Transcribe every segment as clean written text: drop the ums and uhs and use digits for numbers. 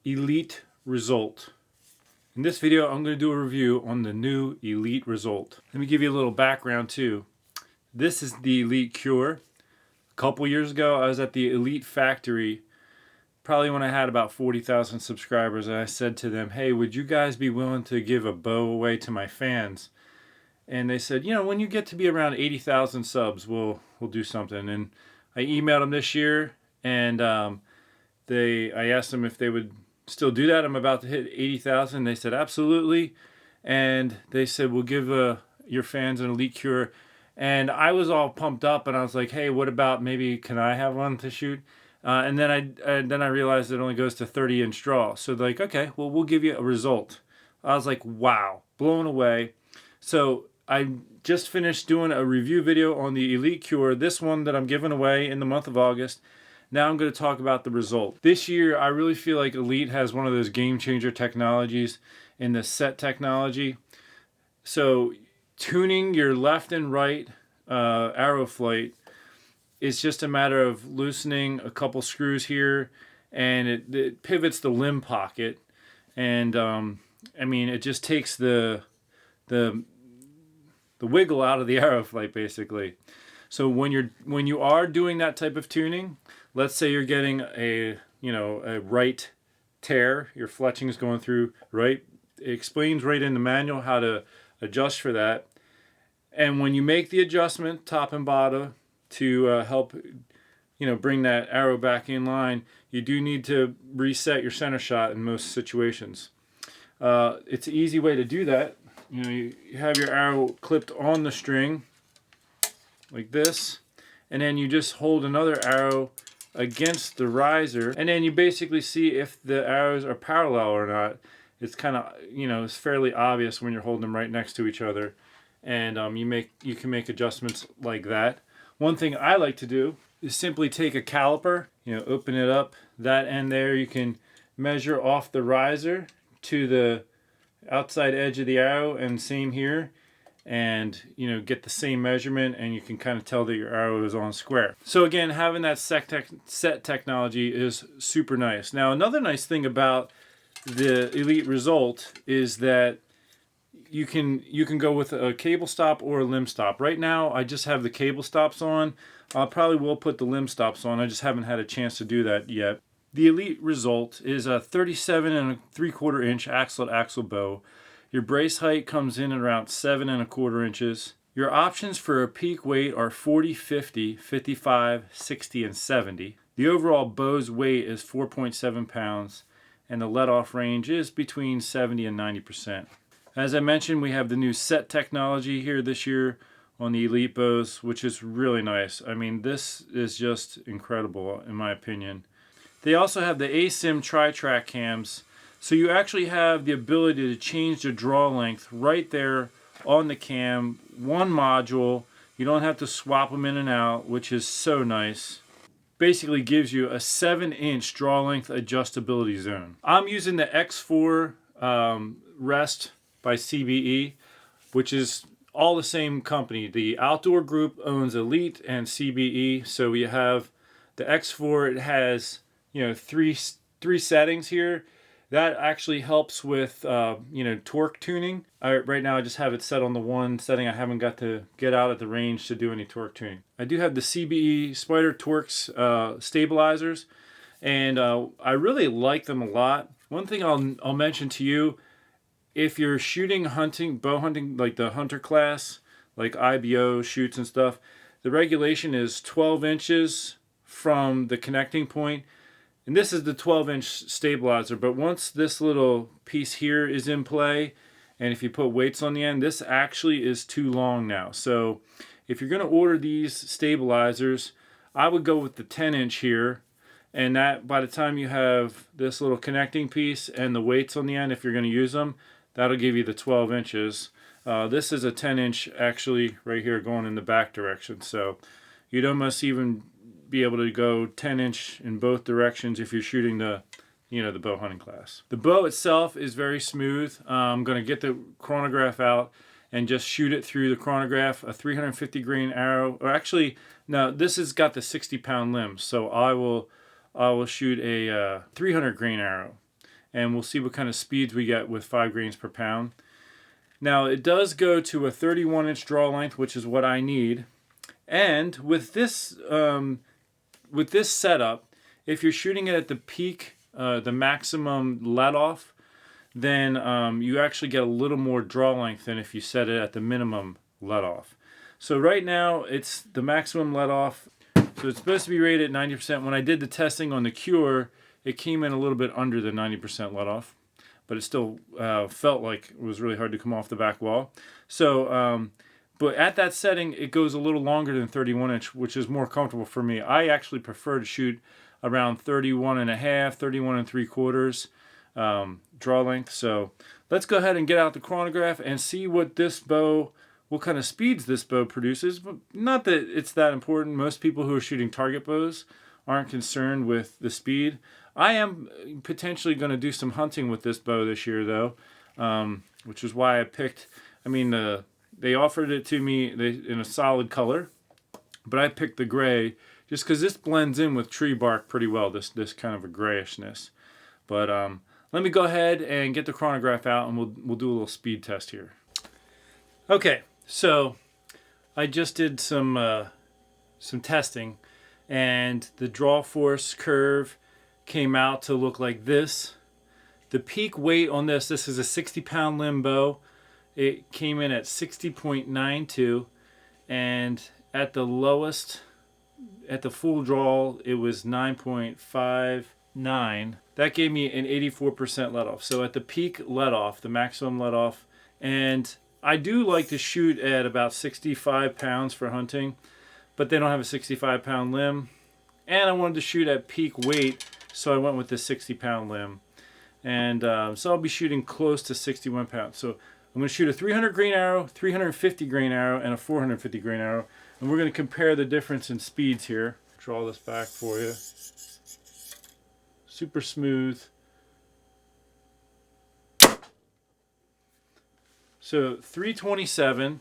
Elite Rezult. In this video, I'm going to do a review on the new Elite Rezult. Let me give you a little background too. This is the Elite Cure. A couple years ago, I was at the Elite Factory, probably when I had about 40,000 subscribers, and I said to them, hey, would you guys be willing to give a bow away to my fans? And they said, you know, when you get to be around 80,000 subs, we'll do something. And I emailed them this year, and I asked them if they would still do that. I'm about to hit 80,000. They said absolutely, and they said we'll give your fans an Elite Cure. And I was all pumped up, and I was like, hey, what about maybe can I have one to shoot? And then I realized it only goes to 30-inch draw. So like, okay, well, we'll give you a Result. I was like, wow, blown away. So I just finished doing a review video on the Elite Cure, this one that I'm giving away in the month of August. Now I'm going to talk about the Result. This year, I really feel like Elite has one of those game changer technologies in the set technology. So tuning your left and right arrow flight is just a matter of loosening a couple screws here, and it pivots the limb pocket. And I mean, it just takes the wiggle out of the arrow flight, basically. So when you are doing that type of tuning, let's say you're getting a right tear, your fletching is going through right. It explains right in the manual how to adjust for that. And when you make the adjustment top and bottom to help bring that arrow back in line, you do need to reset your center shot in most situations. It's an easy way to do that. You have your arrow clipped on the string like this, and then you just hold another arrow against the riser, and then you basically see if the arrows are parallel or not. It's kind of, it's fairly obvious when you're holding them right next to each other, and you can make adjustments like that. One thing I like to do is simply take a caliper, open it up, that end there, you can measure off the riser to the outside edge of the arrow, and same here, and get the same measurement, and you can kind of tell that your arrow is on square. So again, having that set technology is super nice. Now another nice thing about the Elite Rezult is that you can go with a cable stop or a limb stop. Right now I just have the cable stops on. I probably will put the limb stops on. I just haven't had a chance to do that yet. The Elite Rezult is a 37 3/4 inch axle-to-axle bow. Your brace height comes in at around 7 1/4 inches. Your options for a peak weight are 40, 50, 55, 60, and 70. The overall bow's weight is 4.7 pounds, and the let-off range is between 70 and 90%. As I mentioned, we have the new set technology here this year on the Elite bows, which is really nice. I mean, this is just incredible in my opinion. They also have the ASIM tri-track cams, so you actually have the ability to change the draw length right there on the cam, one module. You don't have to swap them in and out, which is so nice. Basically gives you a 7-inch draw length adjustability zone. I'm using the X4 Rest by CBE, which is all the same company. The Outdoor Group owns Elite and CBE, so you have the X4. It has three settings here. That actually helps with torque tuning. Right now I just have it set on the one setting. I haven't got to get out at the range to do any torque tuning. I do have the CBE Spider Torx stabilizers, and I really like them a lot. One thing I'll mention to you, if you're shooting bow hunting, like the hunter class, like IBO shoots and stuff, the regulation is 12 inches from the connecting point. And this is the 12-inch stabilizer, but once this little piece here is in play, and if you put weights on the end, this actually is too long now. So if you're going to order these stabilizers, I would go with the 10-inch here, and that by the time you have this little connecting piece and the weights on the end, if you're going to use them, that'll give you the 12 inches. This is a 10-inch actually right here going in the back direction, so you'd almost even be able to go 10-inch in both directions if you're shooting the bow hunting class. The bow itself is very smooth. I'm going to get the chronograph out and just shoot it through the chronograph. A 350 grain arrow, or actually no, this has got the 60-pound limbs, so I will shoot a 300 grain arrow, and we'll see what kind of speeds we get with 5 grains per pound. Now it does go to a 31-inch draw length, which is what I need. And with this setup, if you're shooting it at the peak, the maximum let off, then you actually get a little more draw length than if you set it at the minimum let off. So right now it's the maximum let off. So it's supposed to be rated at 90%. When I did the testing on the Cure, it came in a little bit under the 90% let off, but it still felt like it was really hard to come off the back wall. So, but at that setting, it goes a little longer than 31-inch, which is more comfortable for me. I actually prefer to shoot around 31 and a half, 31 and 3/4 draw length. So let's go ahead and get out the chronograph and see what this bow, what kind of speeds this bow produces. But not that it's that important. Most people who are shooting target bows aren't concerned with the speed. I am potentially going to do some hunting with this bow this year, though, which is why I picked, they offered it to me in a solid color, but I picked the gray just because this blends in with tree bark pretty well, this kind of a grayishness. But let me go ahead and get the chronograph out, and we'll do a little speed test here. Okay, so I just did some testing, and the draw force curve came out to look like this. The peak weight on this is a 60-pound limb bow. It came in at 60.92, and at the lowest, at the full draw, it was 9.59. That gave me an 84% let off. So at the peak let off, the maximum let off, and I do like to shoot at about 65 pounds for hunting, but they don't have a 65-pound limb, and I wanted to shoot at peak weight, so I went with the 60-pound limb. And so I'll be shooting close to 61 pounds. So I'm going to shoot a 300 grain arrow, 350 grain arrow, and a 450 grain arrow. And we're going to compare the difference in speeds here. Draw this back for you. Super smooth. So 327.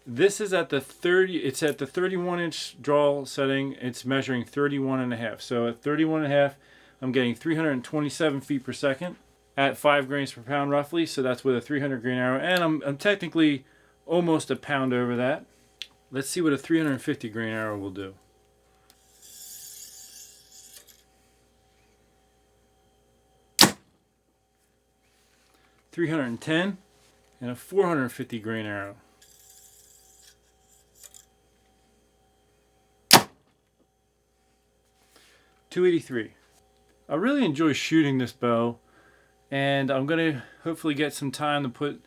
This is at the 31-inch draw setting. It's measuring 31 and a half. So at 31 and a half, I'm getting 327 feet per second at 5 grains per pound roughly. So that's with a 300 grain arrow, and I'm technically almost a pound over that. Let's see what a 350 grain arrow will do. $310, and a 450 grain arrow. $283. I really enjoy shooting this bow, and I'm going to hopefully get some time to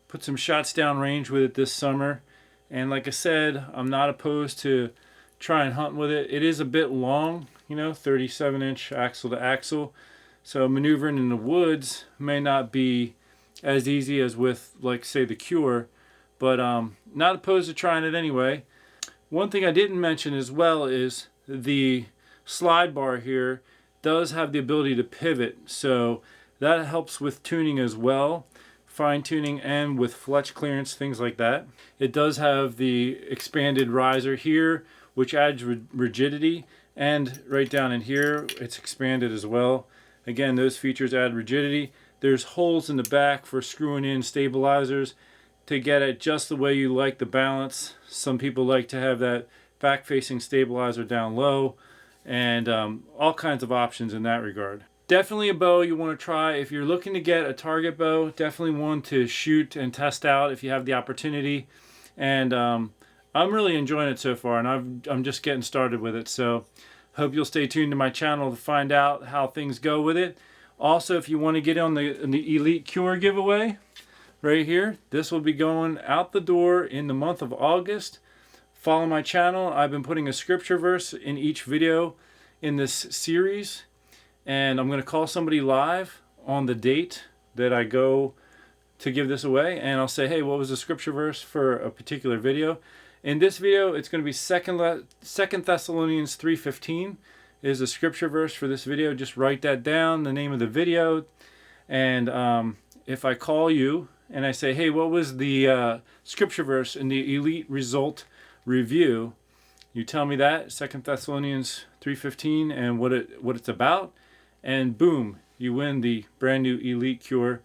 put some shots down range with it this summer. And like I said, I'm not opposed to try and hunt with it. It is a bit long, 37-inch axle to axle. So maneuvering in the woods may not be as easy as with, like, say, the Cure, but not opposed to trying it anyway. One thing I didn't mention as well is the slide bar here does have the ability to pivot, so that helps with tuning as well, fine tuning, and with fletch clearance, things like that. It does have the expanded riser here, which adds rigidity, and right down in here it's expanded as well. Again, those features add rigidity. There's holes in the back for screwing in stabilizers to get it just the way you like the balance. Some people like to have that back facing stabilizer down low, and all kinds of options in that regard. Definitely a bow you want to try if you're looking to get a target bow. Definitely one to shoot and test out if you have the opportunity. And I'm really enjoying it so far, and I'm just getting started with it. So hope you'll stay tuned to my channel to find out how things go with it. Also, if you want to get on the Elite Cure giveaway right here, this will be going out the door in the month of August. Follow my channel. I've been putting a scripture verse in each video in this series, and I'm going to call somebody live on the date that I go to give this away, and I'll say, hey, what was the scripture verse for a particular video? In this video, it's going to be 2 Thessalonians 3:15 is the scripture verse for this video. Just write that down, the name of the video, and if I call you and I say, hey, what was the scripture verse in the Elite Result review, you tell me that, 2 Thessalonians 3:15, and what it's about, and boom, you win the brand new Elite Cure.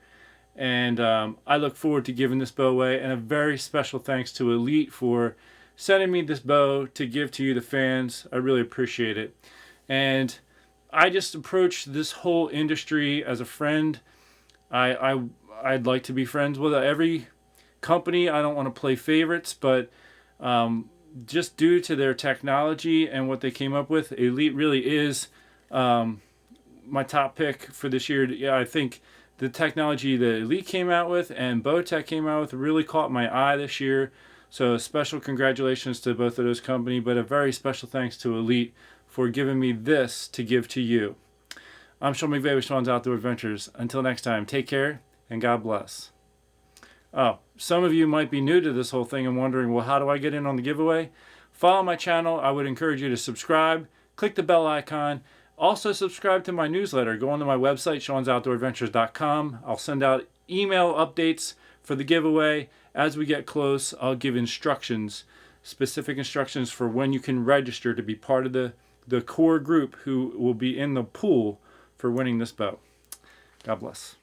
And I look forward to giving this bow away. And a very special thanks to Elite for sending me this bow to give to you, the fans. I really appreciate it. And I just approach this whole industry as a friend. I'd like to be friends with every company. I don't want to play favorites, but just due to their technology and what they came up with, Elite really is my top pick for this year. Yeah, I think the technology that Elite came out with and Bowtech came out with really caught my eye this year. So a special congratulations to both of those companies, but a very special thanks to Elite for giving me this to give to you. I'm Sean McVeigh with Sean's Outdoor Adventures. Until next time, take care and God bless. Oh, some of you might be new to this whole thing and wondering, well, how do I get in on the giveaway? Follow my channel. I would encourage you to subscribe. Click the bell icon. Also subscribe to my newsletter. Go onto my website, seansoutdooradventures.com. I'll send out email updates for the giveaway. As we get close, I'll give instructions, specific instructions for when you can register to be part of the core group who will be in the pool for winning this bow. God bless.